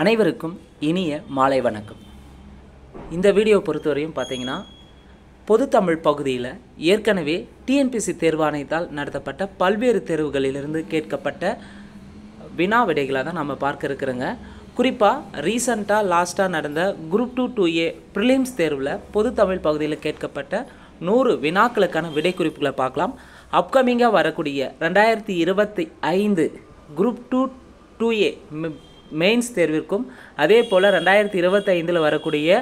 அனைவருக்கும் இனிய மாலை வணக்கம். இந்த வீடியோ பொறுத்தவரையும் பார்த்தீங்கன்னா பொதுத்தமிழ் பகுதியில் ஏற்கனவே டிஎன்பிஎஸ்சி தேர்வாணையத்தால் நடத்தப்பட்ட பல்வேறு தேர்வுகளிலிருந்து கேட்கப்பட்ட வினா விடைகளை தான் நம்ம பார்க்க இருக்கிறோங்க. குறிப்பாக ரீசண்டாக லாஸ்ட்டாக நடந்த குரூப் 2 2A ப்ரிலிம்ஸ் தேர்வில் பொதுத்தமிழ் பகுதியில் கேட்கப்பட்ட 100 வினாக்களுக்கான விடை குறிப்புகளை பார்க்கலாம். அப்கமிங்காக வரக்கூடிய 2025 குரூப் 2 2A மெயின்ஸ் தேர்விற்கும் அதே போல் 2025 வரக்கூடிய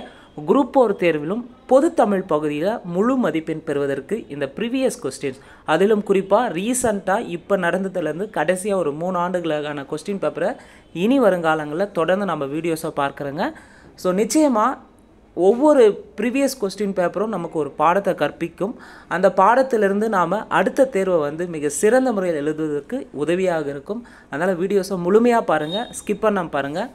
குரூப் 4 தேர்விலும் பொதுத்தமிழ் பகுதியில் முழு மதிப்பெண் பெறுவதற்கு இந்த ப்ரீவியஸ் கொஸ்டின்ஸ், அதிலும் குறிப்பாக ரீசண்டாக இப்போ நடந்ததுலேருந்து கடைசியாக ஒரு 3 ஆண்டுகளுக்கான கொஸ்டின் பேப்பரை இனி வருங்காலங்களில் தொடர்ந்து நம்ம வீடியோஸை பார்க்குறோங்க. ஸோ நிச்சயமாக ஒவ்வொரு ப்ரீவியஸ் கொஸ்டின் பேப்பரும் நமக்கு ஒரு பாடத்தை கற்பிக்கும். அந்த பாடத்திலிருந்து நாம் அடுத்த தேர்வை மிக சிறந்த முறையில் எழுதுவதற்கு உதவியாக இருக்கும். அதனால் வீடியோஸை முழுமையாக பாருங்கள், ஸ்கிப் பண்ணாமல் பாருங்கள்.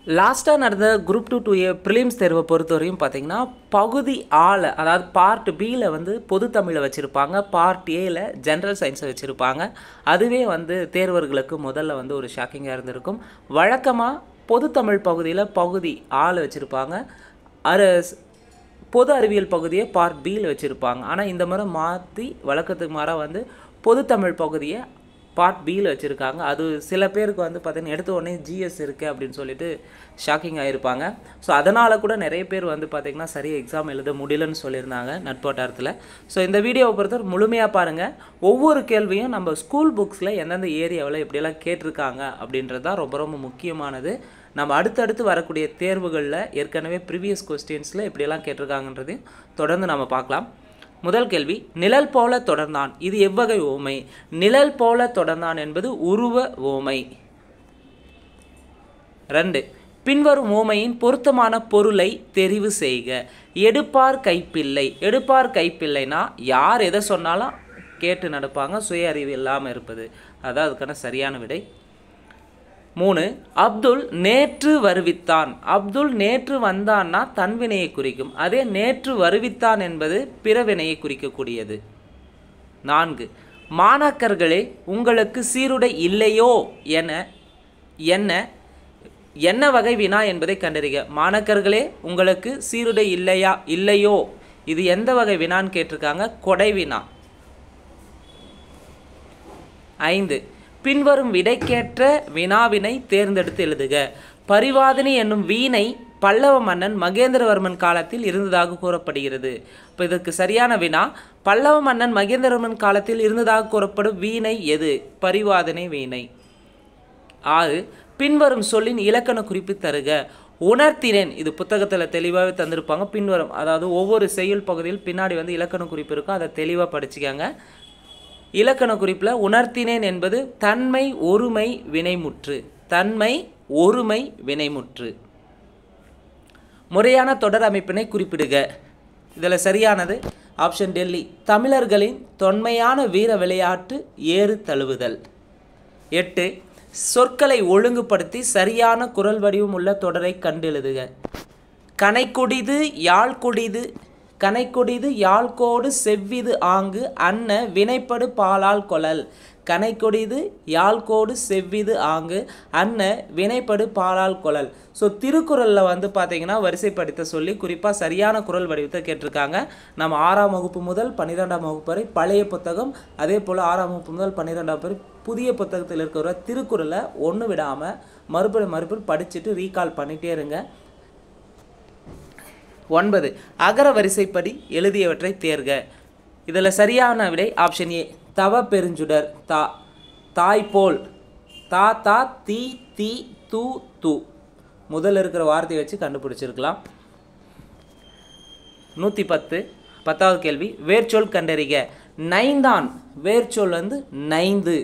லாஸ்ட்டாக நடந்த குரூப் 2 2A ப்ரிலிம்ஸ் தேர்வை பொறுத்தவரையும் பார்த்திங்கன்னா பகுதி ஆல, அதாவது பார்ட் பியில் பொதுத்தமிழை வச்சுருப்பாங்க, பார்ட் ஏல ஜென்ரல் சயின்ஸை வச்சுருப்பாங்க. அதுவே தேர்வர்களுக்கு முதல்ல ஒரு ஷாக்கிங்காக இருந்திருக்கும். வழக்கமாக பொதுத்தமிழ் பகுதியில் பகுதி ஆல வச்சுருப்பாங்க, பொது அறிவியல் பகுதியை பார்ட் பியில் வச்சுருப்பாங்க. ஆனால் இந்த முறை மாற்றி வழக்கத்துக்கு மாறாக பொதுத்தமிழ் பகுதியை பார்ட் பியில் வச்சுருக்காங்க. அது சில பேருக்கு பார்த்திங்கன்னா எடுத்த உடனே ஜிஎஸ் இருக்குது அப்படின்னு சொல்லிட்டு ஷாக்கிங் ஆகிருப்பாங்க. ஸோ அதனால் கூட நிறைய பேர் பார்த்திங்கன்னா சரியாக எக்ஸாம் எழுத முடியலன்னு சொல்லியிருந்தாங்க நட்போட்டாரத்தில். ஸோ இந்த வீடியோவை பொறுத்தவரை முழுமையாக பாருங்கள். ஒவ்வொரு கேள்வியும் நம்ம ஸ்கூல் புக்ஸில் எந்தெந்த ஏரியாவில் எப்படியெல்லாம் கேட்டிருக்காங்க அப்படின்றது தான் ரொம்ப ரொம்ப முக்கியமானது. நம்ம அடுத்தடுத்து வரக்கூடிய தேர்வுகளில் ஏற்கனவே ப்ரீவியஸ் கொஸ்டின்ஸில் எப்படியெல்லாம் கேட்டிருக்காங்கன்றதையும் தொடர்ந்து நம்ம பார்க்கலாம். முதல் கேள்வி, நிழல் போல தொடர்ந்தான், இது எவ்வகை ஓமை? நிழல் போல தொடர்ந்தான் என்பது உருவ ஓமை. 2, பின்வரும் ஓமையின் பொருத்தமான பொருளை தெரிவு செய்க. எடுப்பார் கைப்பிள்ளை. எடுப்பார் கைப்பிள்ளைனா யார் எதை சொன்னாலும் கேட்டு நடப்பாங்க, சுய அறிவு இல்லாமல் இருப்பது. அதான் அதுக்கான சரியான விடை. 3, அப்துல் நேற்று வருவித்தான். அப்துல் நேற்று வந்தான்னா தன்வினையை குறிக்கும். அதே நேற்று வருவித்தான் என்பது பிறவினையை குறிக்கக்கூடியது. 4, மாணாக்கர்களே உங்களுக்கு சீருடை இல்லையோ என்ன வகை வினா என்பதை கண்டறிக. மாணாக்கர்களே உங்களுக்கு சீருடை இல்லையோ இது எந்த வகை வினான்னு கேட்டிருக்காங்க? கொடை வினா. 5, பின்வரும் விடைக்கேற்ற வினாவினை தேர்ந்தெடுத்து எழுதுக. பரிவாதினி என்னும் வீணை பல்லவ மன்னன் மகேந்திரவர்மன் காலத்தில் இருந்ததாக கூறப்படுகிறது. இப்போ இதற்கு சரியான வினா, பல்லவ மன்னன் மகேந்திரவர்மன் காலத்தில் இருந்ததாக கூறப்படும் வீணை எது? பரிவாதினை வீணை. 6, பின்வரும் சொல்லின் இலக்கண குறிப்பு தருக. உணர்த்தினேன், இது புத்தகத்தில் தெளிவாகவே தந்திருப்பாங்க. பின்வரும், அதாவது ஒவ்வொரு செய்யுள் பகுதியில் பின்னாடி இலக்கண குறிப்பு இருக்கும், அதை தெளிவாக படிச்சுக்காங்க. இலக்கண குறிப்பில் உணர்த்தினேன் என்பது தன்மை ஒருமை வினைமுற்று. தன்மை ஒருமை வினைமுற்று. முறையான தொடர் அமைப்பினை குறிப்பிடுக. இதில் சரியானது ஆப்ஷன் டெல்லி. தமிழர்களின் தொன்மையான வீர விளையாட்டு ஏறு தழுவுதல். 8, சொற்களை ஒழுங்குபடுத்தி சரியான குரல் வடிவம் உள்ள தொடரை கண்டெழுதுக. கனைக்கொடிது யாழ்கொடிது. கனைக்கொடிது யாழ்கோடு செவ்விது ஆங்கு அன்ன வினைப்படு பாலால் கொளல். கனைக்கொடிது யாழ்கோடு செவ்விது ஆங்கு அன்ன வினைப்படு பாலால் கொளல். ஸோ திருக்குறளில் பார்த்தீங்கன்னா வரிசைப்படுத்த சொல்லி குறிப்பாக சரியான குரல் வடிவத்தை கேட்டிருக்காங்க. நம்ம 6ஆம் வகுப்பு முதல் 12ஆம் வகுப்பு வரை பழைய புத்தகம், அதே போல் 6ஆம் வகுப்பு முதல் 12ஆம் வரை புதிய புத்தகத்தில் இருக்கிற திருக்குறளை ஒன்று விடாமல் மறுபடியும் படிச்சுட்டு ரீகால் பண்ணிகிட்டே இருங்க. 9, அகர வரிசைப்படி எழுதியவற்றை தேர்க. இதில் சரியான விடை ஆப்ஷன் ஏ. தவ பெருஞ்சுடர் தா. தாய்போல் தா தா தீ தீ தூ தூ. முதல்ல இருக்கிற வார்த்தையை வச்சு கண்டுபிடிச்சிருக்கலாம். 110, 10வது கேள்வி, வேர்ச்சொல் கண்டறிக. நைந்தான் வேர்ச்சொல் நைந்து.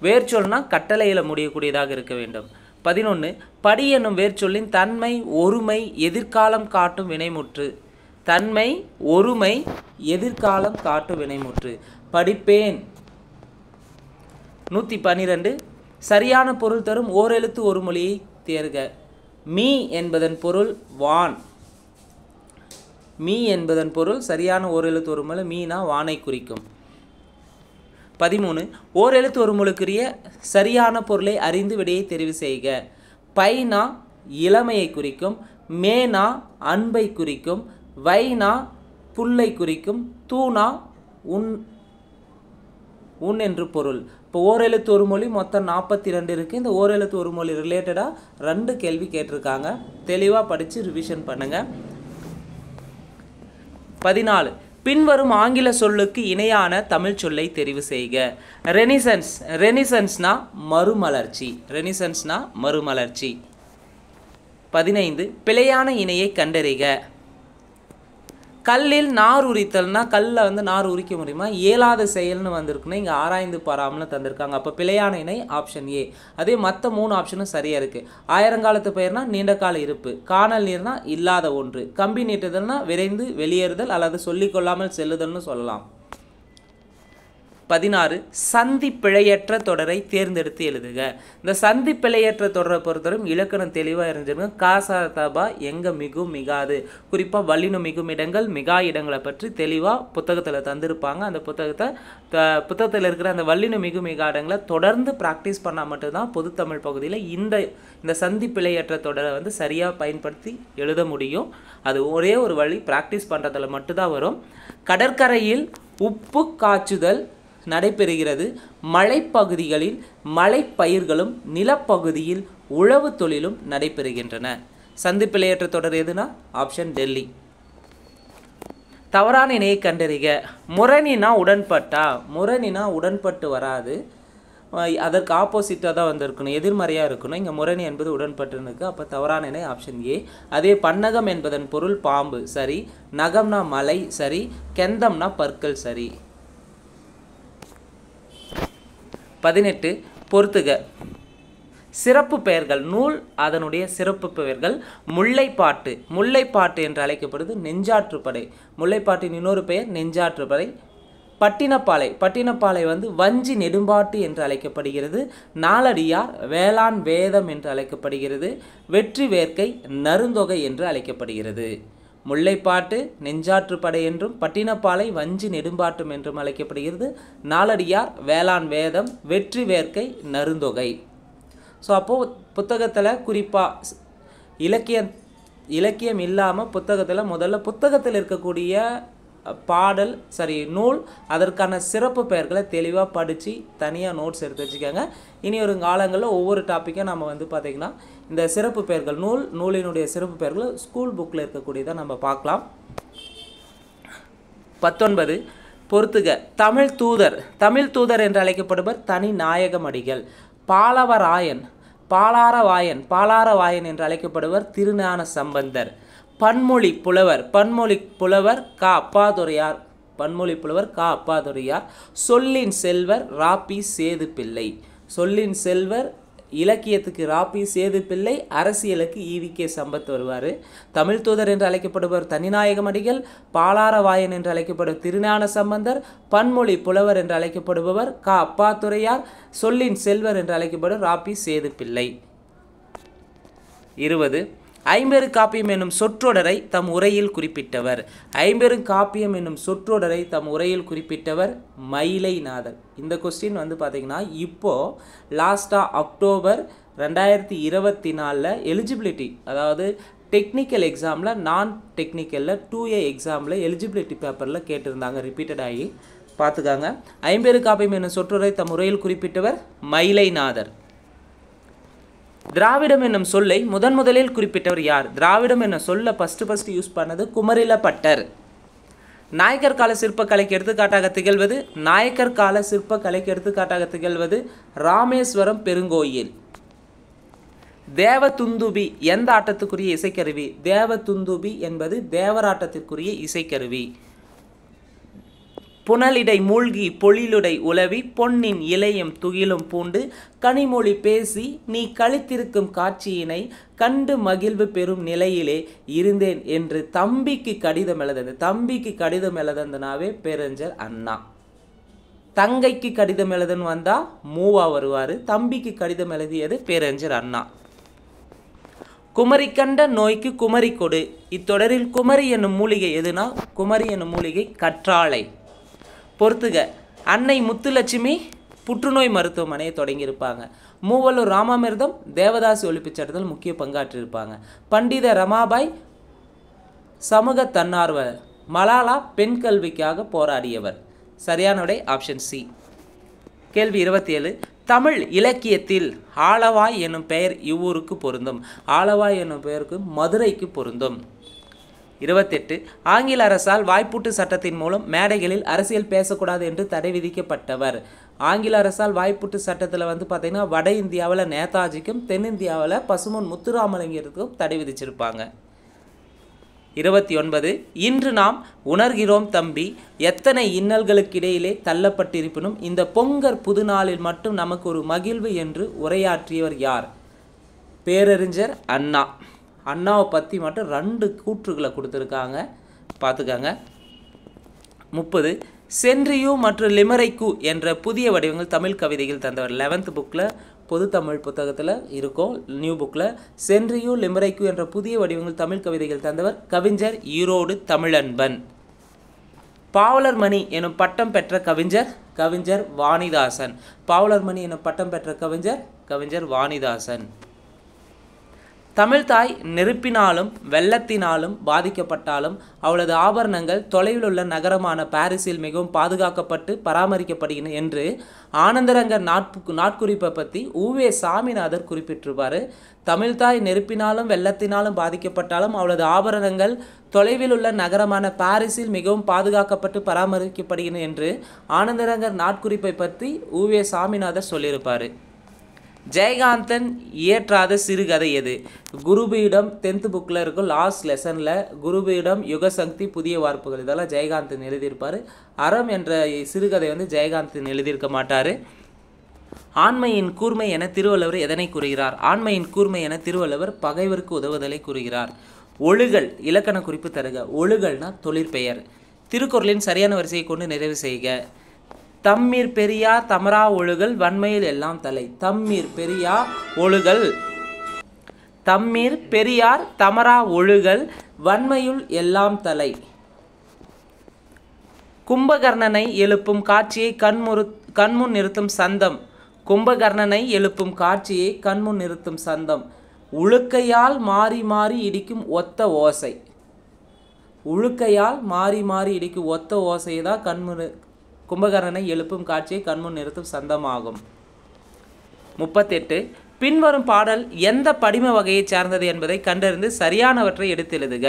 வேர்ச்சொல்னா கட்டளையில் முடியக்கூடியதாக இருக்க வேண்டும். 11, படி என்னும் வேர்ச்சொல்லின் தன்மை ஒருமை எதிர்காலம் காட்டும் வினைமுற்று. தன்மை ஒருமை எதிர்காலம் காட்டும் வினைமுற்று. படிப்பேன். 112, சரியான பொருள் தரும் ஓரெழுத்து ஒரு மொழியை தேர்க. மீ என்பதன் பொருள் வான். மீ என்பதன் பொருள் சரியான ஓரெழுத்து ஒரு மொழி. மீனா வானை குறிக்கும். 13 ஓர் எழுத்து ஒரு மொழிக்குரிய சரியான பொருளை அறிந்து விடையை தெரிவு செய்க. பைனா இளமையை குறிக்கும், மேனா அன்பை குறிக்கும், வைனா புல்லை குறிக்கும், தூணா உன் என்று பொருள். இப்போ ஓரெழுத்து ஒரு மொழி மொத்தம் 42 இருக்குது. இந்த ஓரெழுத்து ஒரு மொழி ரிலேட்டடாக 2 கேள்வி கேட்டிருக்காங்க. தெளிவாக படித்து ரிவிஷன் பண்ணுங்கள். 14 பின்வரும் ஆங்கில சொல்லுக்கு இணையான தமிழ் சொல்லை தெரிவு செய்க. ரெனிசன்ஸ். ரெனிசன்ஸ்னா மறுமலர்ச்சி. ரெனிசன்ஸ்னா மறுமலர்ச்சி. 15 பிழையான இணையை கண்டறிக. கல்லில் நார் உரித்தல்னா கல்லில் வந்து நார் உரிக்க முடியுமா? இயலாத செயல்னு வந்திருக்குன்னா இங்கே ஆராய்ந்து பாராமல்னு தந்திருக்காங்க. அப்போ பிழையான இணை ஆப்ஷன் ஏ. அதே மற்ற 3 ஆப்ஷனும் சரியாக இருக்குது. ஆயிரங்காலத்து பெயர்னா நீண்ட கால இருப்பு, காணல் நீர்னா இல்லாத ஒன்று, கம்பி நீட்டுதல்னா விரைந்து வெளியேறுதல் அல்லது சொல்லிக்கொள்ளாமல் செல்லுதல்னு சொல்லலாம். 16 சந்தி பிழையற்ற தொடரை தேர்ந்தெடுத்து எழுதுக. இந்த சந்தி பிழையற்ற தொடரை பொறுத்தவரைக்கும் இலக்கணம் தெளிவாக இருந்துருங்க. காசா தபா எங்க மிகும் மிகாது, குறிப்பாக வல்லினு மிகும் இடங்கள் மிகா இடங்களை பற்றி தெளிவாக புத்தகத்தில் தந்திருப்பாங்க. அந்த புத்தகத்தில் இருக்கிற அந்த வல்லினு மிகும் மிகா இடங்களை தொடர்ந்து ப்ராக்டிஸ் பண்ணால் மட்டும்தான் பொதுத்தமிழ் பகுதியில் இந்த சந்தி பிழையற்ற தொடரை வந்து சரியாக பயன்படுத்தி எழுத முடியும். அது ஒரே ஒரு வழி, ப்ராக்டிஸ் பண்ணுறதுல மட்டும்தான் வரும். கடற்கரையில் உப்பு காய்ச்சுதல் நடைபெறுகிறது. மலைப்பகுதிகளில் மலைப்பயிர்களும் நிலப்பகுதியில் உழவு தொழிலும் நடைபெறுகின்றன. சந்தி பிழையற்ற தொடர் எதுனா ஆப்ஷன் டெல்லி. தவறான இணையை கண்டறிக. முரணினா உடன்பட்டா, முரணினா உடன்பட்டு வராது, அதற்கு ஆப்போசிட்டாக தான் வந்திருக்கணும், எதிர்மறையாக இருக்கணும். இங்கே முரணி என்பது உடன்பட்டுன்னு இருக்குது. அப்போ தவறான இணை ஆப்ஷன் ஏ. அதே பன்னகம் என்பதன் பொருள் பாம்பு, சரி. நகம்னா மலை, சரி. கெந்தம்னா பற்கள், சரி. 18 பொறுத்துக. சிறப்பு பெயர்கள். நூல் அதனுடைய சிறப்பு பெயர்கள். முல்லைப்பாட்டு. முல்லைப்பாட்டு என்று அழைக்கப்படுது நெஞ்சாற்றுப்படை. முல்லைப்பாட்டின் இன்னொரு பெயர் நெஞ்சாற்றுப்படை. பட்டினப்பாலை. பட்டினப்பாலை வந்து வஞ்சி நெடும்பாட்டு என்று அழைக்கப்படுகிறது. நாலடியார் வேளாண் வேதம் என்று அழைக்கப்படுகிறது. வெற்றி வேர்க்கை நருந்தொகை என்று அழைக்கப்படுகிறது. முல்லைப்பாட்டு நெஞ்சாற்றுப்படை என்றும், பட்டினப்பாலை வஞ்சி நெடும்பாட்டும் என்றும் அழைக்கப்படுகிறது. நாலடியார் வேளாண் வேதம், வெற்றி வேர்க்கை நருந்தொகை. ஸோ அப்போது புத்தகத்தில் குறிப்பாக இலக்கியம் இல்லாமல் புத்தகத்தில் முதல்ல புத்தகத்தில் இருக்கக்கூடிய பாடல் நூல் அதற்கான சிறப்பு பெயர்களை தெளிவாக படித்து தனியாக நோட்ஸ் எடுத்து வச்சுக்கோங்க. இனி ஒரு காலங்களில் ஒவ்வொரு டாப்பிக்கும் நம்ம வந்து பார்த்திங்கன்னா இந்த சிறப்பு பெயர்கள் நூலினுடைய சிறப்பு பெயர்களை ஸ்கூல் புக்கில் இருக்கக்கூடியதை நம்ம பார்க்கலாம். 19 பொறுத்துக. தமிழ் தூதர். தமிழ் தூதர் என்று அழைக்கப்படுவர் தனி நாயகமடிகள். பாலவராயன். பாலாரவாயன் என்று அழைக்கப்படுவர் திருஞான சம்பந்தர். பன்மொழி புலவர். பன்மொழி புலவர் கா அப்பாதுரையார். பன்மொழி புலவர் கா அப்பாதுரையார். சொல்லின் செல்வர் ராபி சேதுப்பிள்ளை. சொல்லின் செல்வர் இலக்கியத்துக்கு ராபி சேதுப்பிள்ளை, அரசியலுக்கு ஈவிகே சம்பத் வருவார். தமிழ் தூதர் என்று அழைக்கப்படுவர் தனிநாயகமடிகள். பாலாரவாயன் என்று அழைக்கப்படுவர் திருஞான சம்பந்தர். பன்மொழி புலவர் என்று அழைக்கப்படுபவர் கா அப்பாதுரையார். சொல்லின் செல்வர் என்று அழைக்கப்படுவர் ராபி சேதுப்பிள்ளை. 20 ஐம்பெருங்காப்பியம் என்னும் சொற்றொடரை தம் உரையில் குறிப்பிட்டவர். ஐம்பெருங்காப்பியம் என்னும் சொற்றொடரை தம் உரையில் குறிப்பிட்டவர் மயிலைநாதர். இந்த கொஸ்டின் வந்து பார்த்திங்கன்னா இப்போது லாஸ்ட்டாக அக்டோபர் 2024 எலிஜிபிலிட்டி, அதாவது டெக்னிக்கல் எக்ஸாமில், நான் டெக்னிக்கலில் 2A எக்ஸாமில் எலிஜிபிலிட்டி பேப்பரில் கேட்டிருந்தாங்க, ரிப்பீட்டட் ஆகி பார்த்துக்காங்க. ஐம்பெருங்காப்பியம் என்னும் சொற்றொடரை தம் உரையில் குறிப்பிட்டவர் மயிலைநாதர். திராவிடம் என்னும் சொல்லை முதலில் குறிப்பிட்டவர் யார்? திராவிடம் என்னும் சொல்லை ஃபஸ்ட்டு யூஸ் பண்ணது குமரிலப்பட்டர். நாயக்கர் கால சிற்பக்கலைக்கு எடுத்துக்காட்டாக திகழ்வது ராமேஸ்வரம் பெருங்கோயில். தேவதுந்துபி எந்த ஆட்டத்துக்குரிய இசைக்கருவி? தேவதுந்துபி என்பது தேவராட்டத்திற்குரிய இசைக்கருவி. புனலிடை மூழ்கி பொழிலுடை உலவி பொன்னின் இலையும் துகிலும் பூண்டு கனிமொழி பேசி நீ கழித்திருக்கும் காட்சியினை கண்டு மகிழ்வு பெறும் நிலையிலே இருந்தேன் என்று தம்பிக்கு கடிதம் எழுதது. தம்பிக்கு கடிதம் எழுதுனாவே பேரறிஞர் அண்ணா. தங்கைக்கு கடிதம் எழுதுன்னு வந்தால் மூவா வருவார். தம்பிக்கு கடிதம் எழுதியது பேரறிஞர் அண்ணா. குமரி கண்ட நோய்க்கு குமரி கொடு. இத்தொடரில் குமரி என்னும் மூலிகை எதுனா குமரி என்னும் மூலிகை கற்றாழை. பொறுத்துக. அன்னை முத்துலட்சுமி புற்றுநோய் மருத்துவமனையை தொடங்கியிருப்பாங்க. மூவலூர் ராமாமிர்தம் தேவதாசி ஒழிப்புச் சட்டத்தில் முக்கிய பங்காற்றியிருப்பாங்க. பண்டித ரமாபாய் சமூக தன்னார்வலர். மலாலா பெண் கல்விக்காக போராடியவர். சரியான விடை ஆப்ஷன் சி. கேள்வி 27. தமிழ் இலக்கியத்தில் ஆலவாய் என்னும் பெயர் இவ்வூருக்கு பொருந்தும். ஆலவாய் என்னும் பெயருக்கு மதுரைக்கு பொருந்தும். 28. ஆங்கில அரசால் வாய்ப்பூட்டு சட்டத்தின் மூலம் மேடைகளில் அரசியல் பேசக்கூடாது என்று தடை விதிக்கப்பட்டவர். ஆங்கில அரசால் வாய்ப்பூட்டு சட்டத்தில் பார்த்தீங்கன்னா வட இந்தியாவில் நேதாஜிக்கும் தென்னிந்தியாவில் பசுமன் முத்துராமலிங்கருக்கும் தடை விதிச்சிருப்பாங்க. 29. இன்று நாம் உணர்கிறோம் தம்பி, எத்தனை இன்னல்களுக்கிடையிலே தள்ளப்பட்டிருப்பினும் இந்த பொங்கற் புது நாளில் மட்டும் நமக்கு ஒரு மகிழ்வு என்று உரையாற்றியவர் யார்? பேரறிஞர் அண்ணா. அண்ணாவை பற்றி மட்டும் 2 கூற்றுகளை கொடுத்துருக்காங்க, பார்த்துக்காங்க. 30. சென்றியூ மற்றும் லிமரைக்கு என்ற புதிய வடிவங்கள் தமிழ் கவிதைகள் தந்தவர். 11th புக்கில் பொது தமிழ் புத்தகத்தில் இருக்கும், நியூ புக்கில் சென்றியூ லிமரைக்கு என்ற புதிய வடிவங்கள் தமிழ் கவிதைகள் தந்தவர் கவிஞர் ஈரோடு தமிழன்பன். பாவலர் மணி எனும் பட்டம் பெற்ற கவிஞர் கவிஞர் வாணிதாசன். பாவலர் மணி எனும் பட்டம் பெற்ற கவிஞர் கவிஞர் வாணிதாசன். தமிழ்தாய் நெருப்பினாலும் வெள்ளத்தினாலும் பாதிக்கப்பட்டாலும் அவளது ஆபரணங்கள் தொலைவில் உள்ள நகரமான பாரிஸில் மிகவும் பாதுகாக்கப்பட்டு பராமரிக்கப்படுகின்றன என்று ஆனந்தரங்கர் நாட்குறிப்பை பற்றி உவே சாமிநாதர் குறிப்பிட்டிருப்பார். தமிழ்தாய் நெருப்பினாலும் வெள்ளத்தினாலும் பாதிக்கப்பட்டாலும் அவளது ஆபரணங்கள் தொலைவில் உள்ள நகரமான பாரிஸில் மிகவும் பாதுகாக்கப்பட்டு பராமரிக்கப்படுகின்றன என்று ஆனந்தரங்கர் நாட்குறிப்பை பற்றி உவே சாமிநாதர் சொல்லியிருப்பார். ஜெயகாந்தன் இயற்றாத சிறுகதை எது? குருபீடம் 10th புக்கில் இருக்கும் லாஸ்ட் லெசனில் குருபீடம் யுகசக்தி புதிய வார்ப்புகள் இதெல்லாம் ஜெயகாந்தன் எழுதியிருப்பார். அறம் என்ற சிறுகதை ஜெயகாந்தன் எழுதியிருக்க மாட்டார். ஆண்மையின் கூர்மை என திருவள்ளுவர் எதனை கூறுகிறார்? ஆண்மையின் கூர்மை என திருவள்ளுவர் பகைவருக்கு உதவுதலை கூறுகிறார். ஒழுகல் இலக்கண குறிப்பு தருக. ஒழுகல்னா தொழிற்பெயர். திருக்குறளின் சரியான வரிசையை கொண்டு நிறைவு செய்க. தம்மீர் பெரியார் தமரா ஒழுகல் வன்மையில் எல்லாம் தலை. தம்மீர் பெரியார் ஒழுகல் தம்மீர் பெரியார் தமரா ஒழுகல் வன்மையுள் எல்லாம் தலை. கும்பகர்ணனை எழுப்பும் காட்சியை கண்முன் நிறுத்தும் சந்தம். கும்பகர்ணனை எழுப்பும் காட்சியை கண்முன் நிறுத்தும் சந்தம். உழுக்கையால் மாறி மாறி இடிக்கும் ஒத்த ஓசை. உழுக்கையால் மாறி மாறி இடிக்கும் ஒத்த ஓசையை தான் கும்பகர்ணனை எழுப்பும் காட்சியை கண்முன் நிறுத்தும் சந்தமாகும். 38. பின்வரும் பாடல் எந்த படிம வகையை சார்ந்தது என்பதை கண்டறிந்து சரியானவற்றை எடுத்து எழுதுக.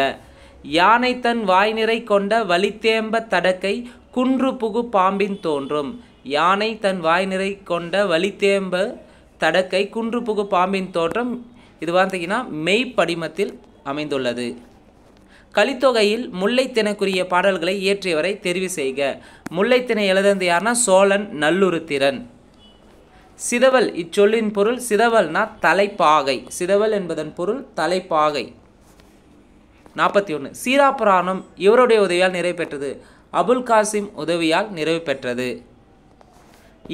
யானை தன் வாய் நிறை கொண்ட வலித்தேம்ப தடக்கை குன்று புகு பாம்பின் தோன்றும். யானை தன் வாய் நிறை கொண்ட வலித்தேம்ப தடக்கை குன்று புகு பாம்பின் தோற்றம். இது பார்த்தீங்கன்னா மெய்ப்படிமத்தில் அமைந்துள்ளது. கலித்தொகையில் முல்லைத்திணைக்குரிய பாடல்களை இயற்றியவரை தெரிவு செய்க. முல்லைத்திணை எழுதந்து யாருன்னா சோழன் நல்லுருத்திரன். சிதவல் இச்சொல்லின் பொருள் சிதவல்னா தலைப்பாகை. சிதவல் என்பதன் பொருள் தலைப்பாகை. 41. சீராப்புராணம் இவருடைய உதவியால் நிறைவு பெற்றது. அபுல் காசிம் உதவியால் நிறைவு பெற்றது.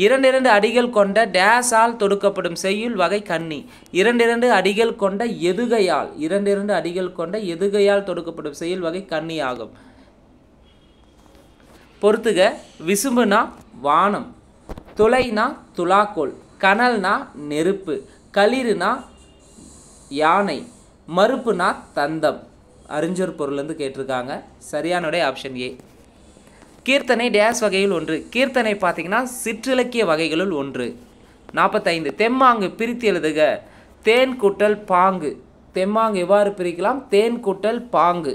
2 அடிகள் கொண்ட டேஸால் தொடுக்கப்படும் செய்யுள் வகை கண்ணி. 2 அடிகள் கொண்ட எதுகையால் 2 அடிகள் கொண்ட எதுகையால் தொடுக்கப்படும் செய்யுள் வகை கண்ணி ஆகும். பொறுத்துக. விசும்புனா வானம், துளைனா துலாக்கோல், கனல்னா நெருப்பு, களிறுனா யானை, மறுப்புனா தந்தம். அறிஞர் பொருள் கேட்டிருக்காங்க. சரியானோட ஆப்ஷன் ஏ. கீர்த்தனை டேஸ் வகையில் ஒன்று. கீர்த்தனை பார்த்தீங்கன்னா சிற்றிலக்கிய வகைகளுள் ஒன்று. 45. தெம்மாங்கு பிரித்து எழுதுக. தேன் கூட்டல் பாங்கு. தெம்மாங்கு எவ்வாறு பிரிக்கலாம்? தேன் கூட்டல் பாங்கு.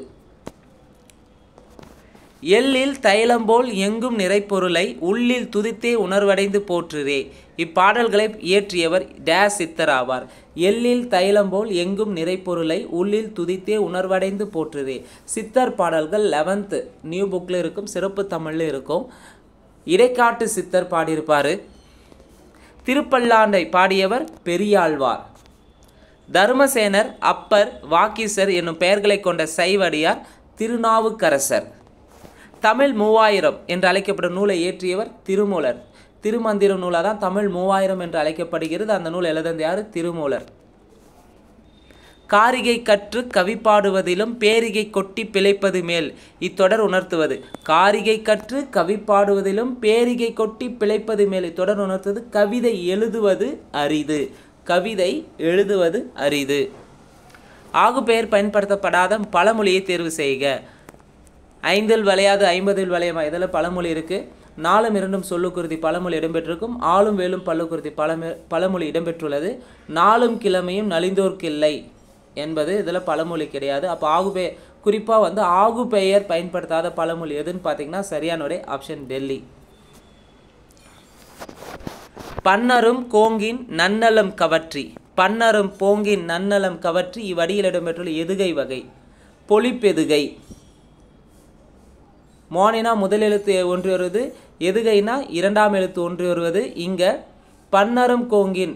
எல்லில் தைலம்போல் எங்கும் நிறைப்பொருளை உள்ளில் துதித்தே உணர்வடைந்து போற்றுரே. இப்பாடல்களை இயற்றியவர் டேஸ் சித்தர் ஆவார். எல்லில் தைலம்போல் எங்கும் நிறைப்பொருளை உள்ளில் துதித்தே உணர்வடைந்து போற்றுரே. சித்தர் பாடல்கள் 11th நியூ புக்கில் இருக்கும், சிறப்பு தமிழில் இருக்கும். இடைக்காட்டு சித்தர் பாடியிருப்பார். திருப்பல்லாண்டை பாடியவர் பெரியாழ்வார். தர்மசேனர், அப்பர், வாக்கீசர் என்னும் பெயர்களை கொண்ட சைவடியார் திருநாவுக்கரசர். தமிழ் 3000 என்று அழைக்கப்படும் நூலை இயற்றியவர் திருமூலர். திருமந்திரம் நூலாக தான் தமிழ் 3000 என்று அழைக்கப்படுகிறது. அந்த நூல் எழுதந்த யார்? திருமூலர். காரிகை கற்று கவி பாடுவதிலும் பேரிகை கொட்டி பிழைப்பது மேல். இத்தொடர் உணர்த்துவது. காரிகை கற்று கவி பாடுவதிலும் பேரிகை கொட்டி பிழைப்பது மேல். இத்தொடர் உணர்த்துவது கவிதை எழுதுவது அரிது. கவிதை எழுதுவது அரிது. ஆகுபெயர் பயன்படுத்தப்படாத பழமொழியை தேர்வு செய்க. 5ல் வளையாது 50ல் வளையமா, இதில் பழமொழி இருக்குது. 4ம் 2ம் சொல்லுக்குருதி பழமொழி இடம்பெற்றிருக்கும். 4ம் 7ம் பல்லுக்குருதி பழமொழி இடம்பெற்றுள்ளது. 4ம் கிழமையும் நலிந்தோர்க்கில்லை என்பது இதில் பழமொழி கிடையாது. அப்போ ஆகுபெயர் குறிப்பாக ஆகுபெயர் பயன்படுத்தாத பழமொழி எதுன்னு பார்த்தீங்கன்னா சரியான விடை ஆப்ஷன் டெல்லி. பன்னரும் கோங்கின் நன்னலம் கவற்றி. பன்னரும் போங்கின் நன்னலம் கவற்றி இவ்வடியில் இடம்பெற்றுள்ள எதுகை வகை. பொலிப்பெதுகை. மோனினா முதல் எழுத்து ஒன்றி வருவது, எதுகைனா 2ஆம் எழுத்து ஒன்றி வருவது. இங்கே பன்னரும் கோங்கின்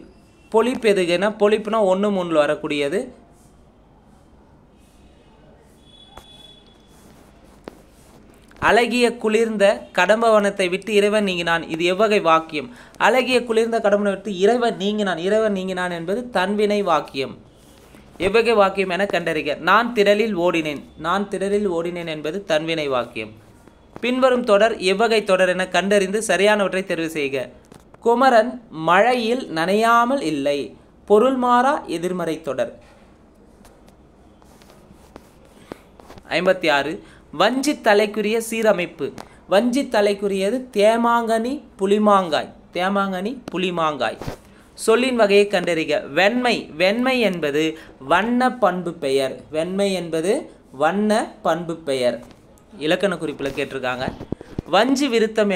பொலிப்பெதுகைனா பொலிப்புனா 1 3 வரக்கூடியது. அழகிய குளிர்ந்த கடம்பவனத்தை விட்டு இறைவன் நீங்கினான். இது எவ்வகை வாக்கியம்? அழகிய குளிர்ந்த கடம்பவனை விட்டு இறைவன் நீங்கினான். இறைவன் நீங்கினான் என்பது தன்வினை வாக்கியம். எவ்வகை வாக்கியம் என கண்டறிக. நான் திடலில் ஓடினேன். நான் திடலில் ஓடினேன் என்பது தன்வினை வாக்கியம். பின்வரும் தொடர் எவ்வகை தொடர் என கண்டறிந்து சரியானவற்றை தெரிவு செய்க. குமரன் மழையில் நனையாமல் இல்லை. பொருள் மாறா எதிர்மறை தொடர். 56. வஞ்சி தலைக்குரிய சீரமைப்பு. வஞ்சி தலைக்குரியது தேமாங்கனி புளிமாங்காய். தேமாங்கனி புளிமாங்காய். சொல்லின் வகையை கண்டறிக. வெண்மை. வெண்மை என்பது வண்ண பண்பு பெயர். வெண்மை என்பது வண்ண பண்பு பெயர். இலக்கண குறிப்பில் கேட்டிருக்காங்க. வஞ்சி விருத்தம்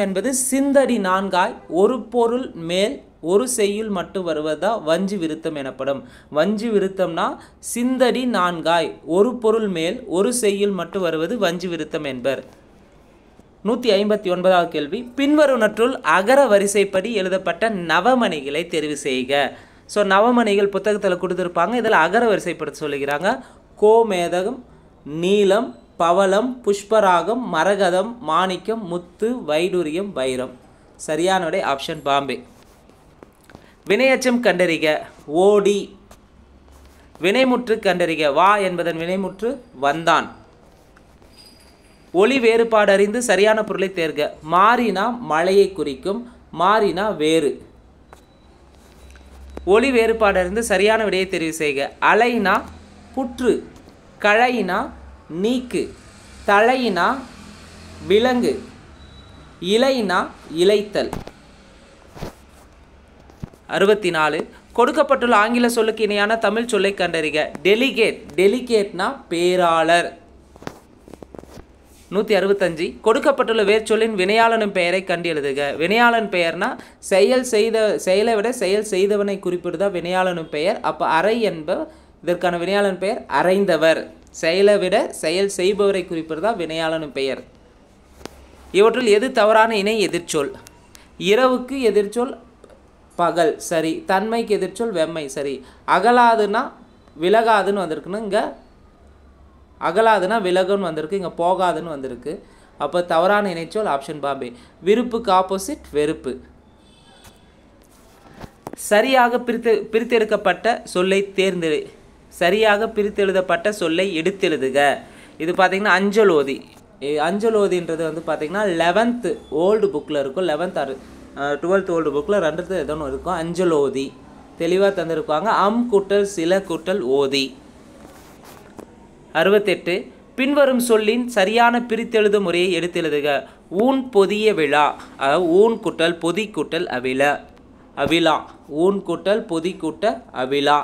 என்பது சிந்தடி நான்காய் ஒரு பொருள் மேல் ஒரு செய்யுள் மட்டும் வருவதா வஞ்சி விருத்தம் எனப்படும். வஞ்சி விருத்தம்னா சிந்தடி நான்காய் ஒரு பொருள் மேல் ஒரு செய்யுள் மட்டும் வருவது வஞ்சி விருத்தம் என்பர். 159வது கேள்வி. பின்வருவனற்றுள் அகர வரிசைப்படி எழுதப்பட்ட நவமணிகளை தெரிவு செய்க. ஸோ நவமணிகள் புத்தகத்தில் கொடுத்துருப்பாங்க. இதில் அகர வரிசைப்படுத்த சொல்லுகிறாங்க. கோமேதகம், நீலம், பவளம், புஷ்பராகம், மரகதம், மாணிக்கம், முத்து, வைடூரியம், வைரம். சரியான விடை ஆப்ஷன் பாம்பே. வினையச்சம் கண்டறிக. ஓடி. வினைமுற்று கண்டறிக. வா என்பதன் வினைமுற்று வந்தான். ஒளி வேறுபாடு அறிந்து சரியான பொருளை தேர்க. மாறினா மழையை குறிக்கும். மாறினா வேறு. ஒளி வேறுபாடு அறிந்து சரியான விடையை தெரிவு செய்க. அலைனா புற்று. கழையினா நீக்கு. தழையினா விலங்கு. இலைனா இலைத்தல். 64. கொடுக்கப்பட்டுள்ள ஆங்கில சொல்லுக்கு இணையான தமிழ் சொல்லை கண்டறிக. டெலிகேட். டெலிகேட்னா பேராளர். 165. கொடுக்கப்பட்டுள்ள வேர்ச்சொல்லின் வினையாளனும் பெயரை கண்டு எழுதுக. வினையாளன் பெயர்னா செயலை விட செயல் செய்தவனை குறிப்பிடுதா வினையாளனும் பெயர். அப்போ அறை என்ப இதற்கான வினையாளன் பெயர் அறைந்தவர். செயலை விட செயல் செய்பவரை குறிப்பிடுதா வினையாளனும் பெயர். இவற்றில் எது தவறான இணை எதிர்ச்சொல்? இரவுக்கு எதிர்ச்சொல் பகல், சரி. தன்மைக்கு எதிர்ச்சொல் வெம்மை, சரி. அகலாதுன்னா விலகாதுன்னு வந்திருக்குன்னு இங்கே அகலாதுன்னா விலகுன்னு வந்திருக்கு. இங்கே போகாதுன்னு வந்திருக்கு. அப்போ தவறான இணைச்சொல் ஆப்ஷன் பாம்பே. விருப்புக்கு ஆப்போசிட் வெறுப்பு. சரியாக பிரித்தெடுக்கப்பட்ட சொல்லை தேர்ந்தெடு. சரியாக பிரித்தெழுதப்பட்ட சொல்லை எடுத்தெழுதுக. இது பார்த்திங்கன்னா அஞ்சலோதி. அஞ்சலோதின்றது பார்த்திங்கன்னா 11th ஓல்டு புக்கில் இருக்கும். 11th or 12th ஓல்டு புக்கில் 2th ஏதோ ஒன்று இருக்கும். அஞ்சலோதி தெளிவாக தந்திருப்பாங்க. கூட்டல் சில கூட்டல் ஓதி. 68. பின்வரும் சொல்லின் சரியான பிரித்தெழுது முறையை எடுத்தெழுதுக. ஊன் பொதிய விழா. ஊன் கூட்டல் பொதி கூட்டல் அவிழா. ஊன் கூட்டல் பொதி கூட்ட அவிழா.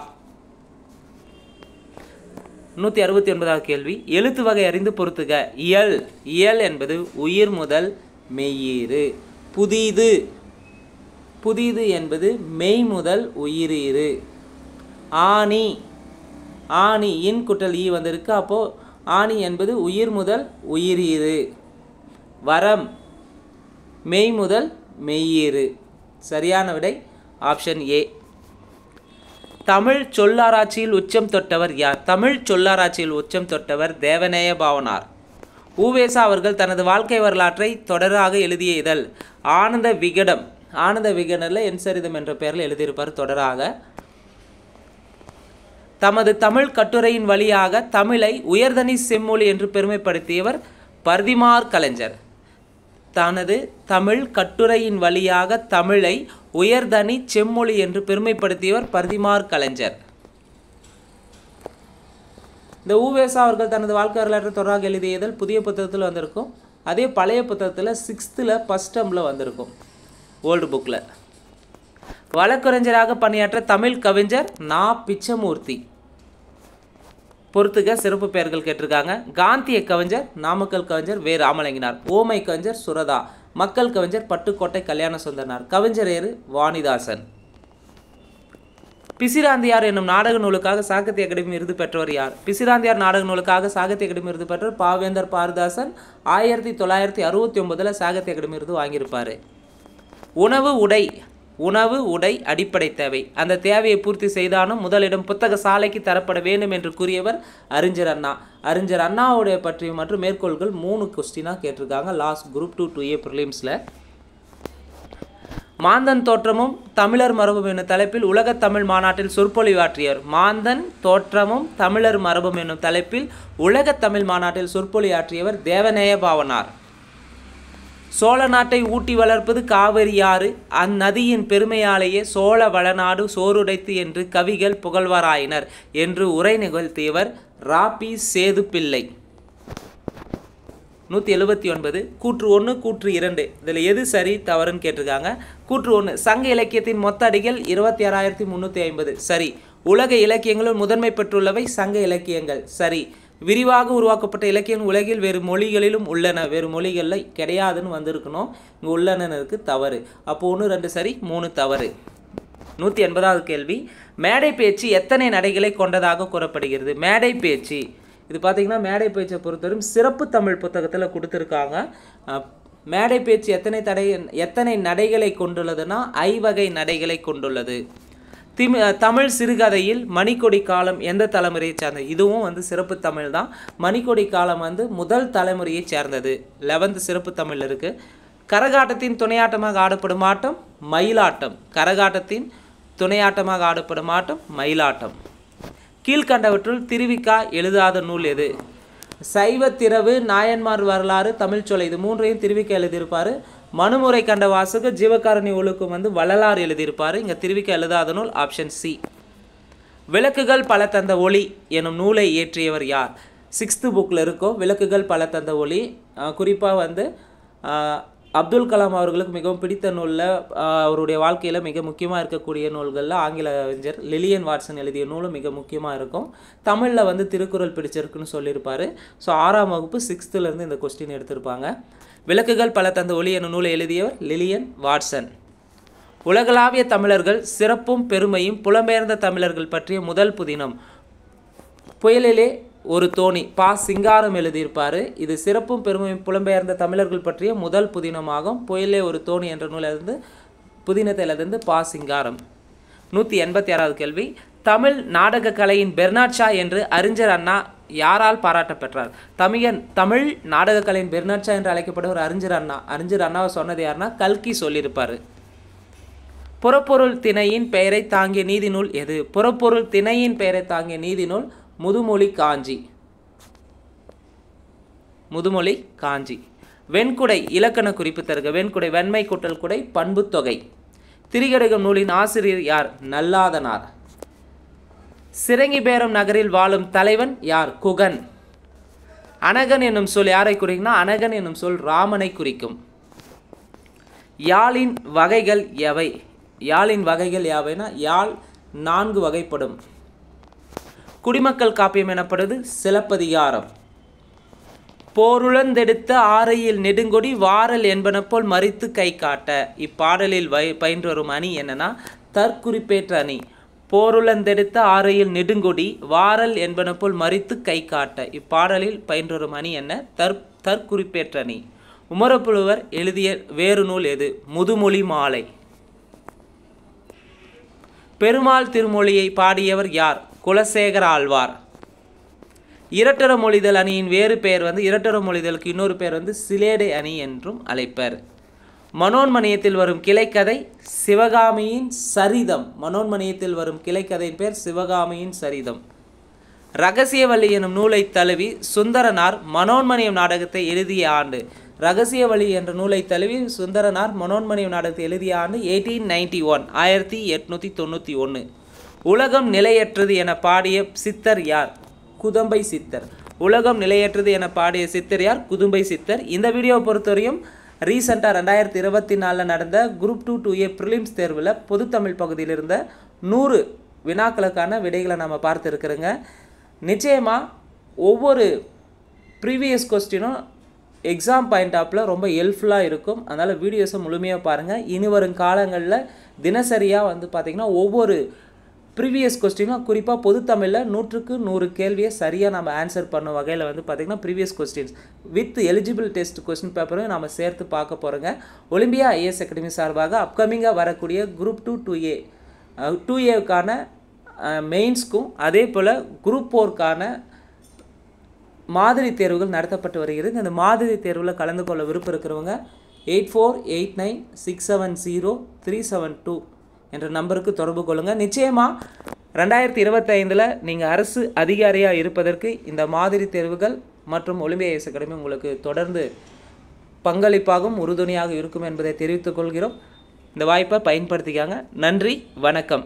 169வது கேள்வி. எழுத்து வகை அறிந்து பொறுத்துக. இயல். இயல் என்பது உயிர் முதல் மெய்யீறு. புதிது. புதிது என்பது மெய் முதல் உயிரீறு. ஆணி. ஆணி இன் குட்டல் ஈ வந்திருக்கு. அப்போது ஆணி என்பது உயிர் முதல் உயிரீறு. வரம் மெய் முதல் மெய்யீறு. சரியான விடை ஆப்ஷன் ஏ. தமிழ் சொல்லாராய்ச்சியில் உச்சம் தொட்டவர் யார்? தமிழ் சொல்லாராய்ச்சியில் உச்சம் தொட்டவர் தேவநேய பாவனார். உவேசா அவர்கள் தனது வாழ்க்கை வரலாற்றை தொடராக எழுதிய இதழ் ஆனந்த விகடம். ஆனந்த விகடனில் என் சரிதம் என்ற பெயரில் எழுதியிருப்பார் தொடராக. தமது தமிழ் கட்டுரையின் வழியாக தமிழை உயர்தனி செம்மொழி என்று பெருமைப்படுத்தியவர் பரிதிமாற் கலைஞர். தனது தமிழ் கட்டுரையின் வழியாக தமிழை உயர்தனி செம்மொழி என்று பெருமைப்படுத்தியவர் பரிதிமாற் கலைஞர். இந்த உவேசா அவர்கள் தனது வாழ்க்கை வரலாற்று தொடராக எழுதியதில் புதிய புத்தகத்தில் வந்திருக்கும். அதே பழைய புத்தகத்தில் 6th ஃபர்ஸ்ட் டேர்மில் வந்திருக்கும் ஓல்டு புக்கில். வழக்கறிஞராக பணியாற்ற தமிழ் கவிஞர் நா. பிச்சமூர்த்தி. பொறுத்துக சிறப்பு பெயர்கள் கேட்டிருக்காங்க. காந்திய கவிஞர் நாமக்கல் கவிஞர் வே. ராமலிங்கனார். ஓமை கவிஞர் சுரதா. மக்கள் கவிஞர் பட்டுக்கோட்டை கல்யாண சுந்தரனார். கவிஞர் ஏறு வாணிதாசன். பிசிராந்தியார் என்னும் நாடக நூலுக்காக சாகித்ய அகாடமி விருது பெற்றவர் யார்? பிசிராந்தியார் நாடக நூலுக்காக சாகித்ய அகாடமி விருது பெற்றவர் பாவேந்தர் பாரதிதாசன். 1969 சாகித்ய அகாடமி விருது வாங்கியிருப்பார். உணவு உடை அடிப்படை தேவை. அந்த தேவையை பூர்த்தி செய்தாலும் முதலிடம் புத்தக சாலைக்கு தரப்பட வேண்டும் என்று கூறியவர் அறிஞர் அண்ணா. அறிஞர் அண்ணாவுடைய பற்றி மற்றும் மேற்கோள்கள் 3 கொஸ்டினாக கேட்டிருக்காங்க லாஸ்ட் குரூப் 2 2A ப்ரிலிம்ஸில். மாந்தன் தோற்றமும் தமிழர் மரபும் என்னும் தலைப்பில் உலக தமிழ் மாநாட்டில் சொற்பொழிவாற்றியவர். மாந்தன் தோற்றமும் தமிழர் மரபும் என்னும் தலைப்பில் உலக தமிழ் மாநாட்டில் சொற்பொழிவாற்றியவர் தேவநேய பாவனார். சோழ நாட்டை ஊட்டி வளர்ப்பது காவிரி ஆறு, அந்நதியின் பெருமையாலேயே சோழ வளநாடு சோறுடைத்து என்று கவிகள் புகழ்வாராயினர் என்று உரை நிகழ்த்தியவர் ராபி சேது பிள்ளை. 179. கூற்று 1 கூற்று 2 இதில் எது சரி தவறுன்னு கேட்டிருக்காங்க. கூற்று 1 சங்க இலக்கியத்தின் மொத்த அடிகள் 26,350 சரி. உலக இலக்கியங்களுள் முதன்மை பெற்றுள்ளவை சங்க இலக்கியங்கள் சரி. விரிவாக உருவாக்கப்பட்ட இலக்கியம் உலகில் வேறு மொழிகளிலும் உள்ளன, வேறு மொழிகளில் கிடையாதுன்னு வந்திருக்கணும். இங்கே உள்ளனன்னு இருக்குது தவறு. அப்போ 1 2 சரி 3 தவறு. 180வது கேள்வி. மேடை பேச்சு எத்தனை நடைகளை கொண்டதாக கூறப்படுகிறது? மேடை பேச்சு இது பார்த்திங்கன்னா மேடை பேச்சை பொறுத்தவரைக்கும் சிறப்பு தமிழ் புத்தகத்தில் கொடுத்துருக்காங்க. மேடை பேச்சு எத்தனை நடைகளை கொண்டுள்ளதுன்னா 5 வகை நடைகளை கொண்டுள்ளது. தமிழ் சிறுகதையில் மணிக்கொடி காலம் எந்த தலைமுறையை சேர்ந்தது? இதுவும் சிறப்பு தமிழ் தான். மணிக்கொடி காலம் முதல் தலைமுறையை சேர்ந்தது. 11th சிறப்பு தமிழ் இருக்குது. கரகாட்டத்தின் துணையாட்டமாக ஆடப்படும் ஆட்டம் மயிலாட்டம். கரகாட்டத்தின் துணையாட்டமாக ஆடப்படும் ஆட்டம் மயிலாட்டம். கீழ்கண்டவற்றுள் திருவிக்கா எழுதாத நூல் எது? சைவத்திரவு, நாயன்மார் வரலாறு, தமிழ்ச்சோலை இது 3ஐயும் திருவிக்கா எழுதியிருப்பார். மனுமுறை கண்ட வாசகர் ஜீவகாரணி ஒழுக்கும் வள்ளலார் எழுதியிருப்பார். இங்கே திருவிக்கா எழுதாத நூல் ஆப்ஷன் சி. விளக்குகள் பல தந்த ஒளி எனும் நூலை இயற்றியவர் யார்? 6th புக்கில் இருக்கும் விளக்குகள் பல தந்த ஒளி. குறிப்பாக அப்துல் கலாம் அவர்களுக்கு மிகவும் பிடித்த நூலில் அவருடைய வாழ்க்கையில் மிக முக்கியமாக இருக்கக்கூடிய நூல்களில் ஆங்கில அறிஞர் லிலியன் வாட்சன் எழுதிய நூலும் மிக முக்கியமாக இருக்கும். தமிழில் திருக்குறள் பிடிச்சிருக்குன்னு சொல்லியிருப்பார். ஸோ 6ஆம் வகுப்பு 6th இந்த கொஸ்டின் எடுத்திருப்பாங்க. விளக்குகள் பல தந்த ஒளி எனும் நூலை எழுதியவர் லிலியன் வாட்சன். உலகளாவிய தமிழர்கள் சிறப்பும் பெருமையும் புலம்பெயர்ந்த தமிழர்கள் பற்றிய முதல் புதினம் புயலிலே ஒரு தோணி பா. சிங்காரம் எழுதியிருப்பார். இது சிறப்பும் பெருமையும் புலம்பெயர்ந்த தமிழர்கள் பற்றிய முதல் புதினமாகும். புயலே ஒரு தோணி என்ற நூலிலிருந்து புதினத்திலிருந்து பா. சிங்காரம். 186வது கேள்வி. தமிழ் நாடக கலையின் பெர்னாட் ஷா என்று அறிஞர் அண்ணா யாரால் பாராட்ட பெற்றார்? தமிழ் நாடக கலையின் பெர்னாட் ஷா என்று அழைக்கப்படுவர் அறிஞர் அண்ணா. அறிஞர் அண்ணாவை சொன்னது யாருன்னா கல்கி சொல்லியிருப்பார். புறப்பொருள் திணையின் பெயரை தாங்கிய நீதி நூல் எது? புறப்பொருள் திணையின் பெயரை தாங்கிய நீதி நூல் முதுமொழி காஞ்சி. முதுமொழி காஞ்சி. வெண்குடை இலக்கண குறிப்பு தருக. வெண்குடை வெண்மை கூட்டல் குடை பண்பு தொகை. திரிகடுகம் நூலின் ஆசிரியர் யார்? நல்லாதனார். சிறங்கிபேரம் நகரில் வாழும் தலைவன் யார்? குகன். அனகன் என்னும் சொல் யாரை குறிக்கும்னா அனகன் என்னும் சொல் ராமனை குறிக்கும். யாழின் வகைகள் எவை? யாழின் வகைகள் யாவைனா யாழ் 4 வகைப்படும். குடிமக்கள் காப்பியம் எனப்படுவது சிலப்பதிகாரம். போருளந்தெடுத்த ஆரையில் நெடுங்கொடி வாரல் என்பன போல் மறித்து கை காட்ட. இப்பாடலில் பயின்று வரும் அணி என்னன்னா தற்குறிப்பேற்ற அணி. போருளந்தெடுத்த ஆரையில் நெடுங்கொடி வாரல் என்பன போல் மறித்து கை காட்ட. இப்பாடலில் பயின்று வரும் அணி என்ன? தற்குறிப்பேற்ற அணி. உமரப்புலவர் எழுதிய வேறு நூல் எது? முதுமொழி மாலை. பெருமாள் திருமொழியை பாடியவர் யார்? குலசேகர ஆழ்வார். இரட்டர மொழிதல் அணியின் வேறு பெயர் இரட்டர மொழிதலுக்கு இன்னொரு பெயர் சிலேடை அணி என்றும் அழைப்பர். மனோன்மணியத்தில் வரும் கிளைக்கதை சிவகாமியின் சரிதம். மனோன்மணியத்தில் வரும் கிளைக்கதையின் பேர் சிவகாமியின் சரிதம். ரகசியவள்ளி எனும் நூலை தழுவி சுந்தரனார் மனோன்மணியம் நாடகத்தை எழுதிய ஆண்டு. ரகசியவள்ளி என்ற நூலை தழுவி சுந்தரனார் மனோன்மணியம் நாடகத்தை எழுதிய ஆண்டு 1891, 1891. உலகம் நிலையற்றது என பாடிய சித்தர் யார்? குதம்பை சித்தர். உலகம் நிலையற்றது என பாடிய சித்தர் யார்? குதம்பை சித்தர். இந்த வீடியோவை பொறுத்தவரையும் ரீசெண்டாக 2024 நடந்த குரூப் 2 ப்ரிலிம்ஸ் தேர்வில் பொதுத்தமிழ் பகுதியில் இருந்த 100 வினாக்களுக்கான விடைகளை நம்ம பார்த்துருக்குறோங்க. நிச்சயமாக ஒவ்வொரு ப்ரீவியஸ் கொஸ்டினும் எக்ஸாம் பாயிண்ட் ஆஃபில் ரொம்ப ஹெல்ப்ஃபுல்லாக இருக்கும். அதனால் வீடியோஸை முழுமையாக பாருங்கள். இனி வரும் காலங்களில் தினசரியாக பார்த்திங்கன்னா ஒவ்வொரு ப்ரீவியஸ் கொஸ்டினும் குறிப்பாக பொதுத்தமிழில் 100க்கு 100 கேள்வியை சரியாக நம்ம ஆன்சர் பண்ண வகையில் பார்த்திங்கன்னா previous questions with eligible test question பேப்பரும் நம்ம சேர்த்து பார்க்க போகிறோங்க. ஒலிம்பியா ஐஏஎஸ் அகாடமி சார்பாக அப்கமிங்காக வரக்கூடிய குரூப் 2 2Aக்கான மெயின்ஸ்க்கும் அதே போல் குரூப் 4க்கான மாதிரி தேர்வுகள் நடத்தப்பட்டு வருகிறது. இந்த மாதிரி தேர்வில் கலந்து கொள்ள விருப்பம் இருக்கிறவங்க 8489670372 என்ற நம்பருக்கு தொடர்பு கொள்ளுங்கள். நிச்சயமாக 2025 நீங்கள் அரசு அதிகாரியாக இருப்பதற்கு இந்த மாதிரி தேர்வுகள் மற்றும் ஒலிம்பியா ஐஏஎஸ் அகாடமி உங்களுக்கு தொடர்ந்து பங்களிப்பாகவும் உறுதுணையாக இருக்கும் என்பதை தெரிவித்துக் கொள்கிறோம். இந்த வாய்ப்பை பயன்படுத்திக்காங்க. நன்றி, வணக்கம்.